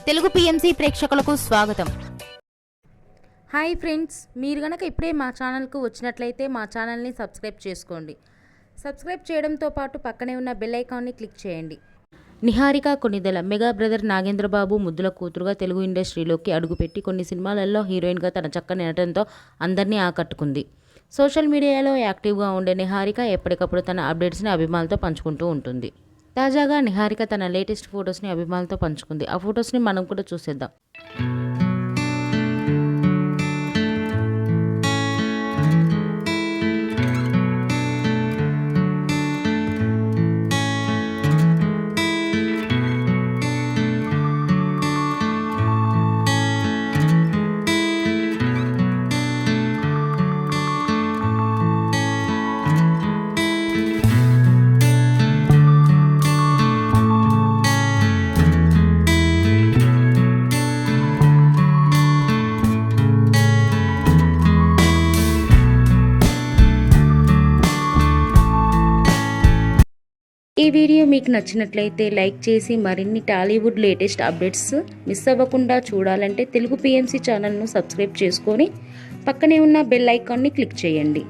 Telugu PMC ప్రేక్షకులకు స్వాగతం. Hi friends, మీరు గనక ఇప్పుడే మా ఛానల్కు వచ్చినట్లయితే మా ఛానల్ని సబ్స్క్రైబ్ చేసుకోండి. సబ్స్క్రైబ్ చేయడంతో పాటు పక్కనే ఉన్న బెల్ ఐకాన్ని క్లిక్ చేయండి. నిహారిక కొణిదెల మెగా బ్రదర్ నాగేంద్రబాబు ముద్దుల కూతురుగా తెలుగు ఇండస్ట్రీలోకి అడుగుపెట్టి కొన్ని సినిమాలలో హీరోయిన్గా తన చక్కని నటనతో అందరినీ ఆకట్టుకుంది. సోషల్ మీడియాలో యాక్టివ్గా ఉండే నిహారిక ఎప్పటికప్పుడు తన అప్డేట్స్ని అభిమానులతో పంచుకుంటూ ఉంటుంది. తాజాగా నిహారిక తన లేటెస్ట్ ఫొటోస్ని అభిమానులతో పంచుకుంది. ఆ ఫొటోస్ని మనం కూడా చూసేద్దాం. ఈ వీడియో మీకు నచ్చినట్లయితే లైక్ చేసి మరిన్ని టాలీవుడ్ లేటెస్ట్ అప్డేట్స్ మిస్ అవ్వకుండా చూడాలంటే తెలుగు పిఎంసి ఛానల్ను సబ్స్క్రైబ్ చేసుకొని పక్కనే ఉన్న బెల్ ఐకాన్ని క్లిక్ చేయండి.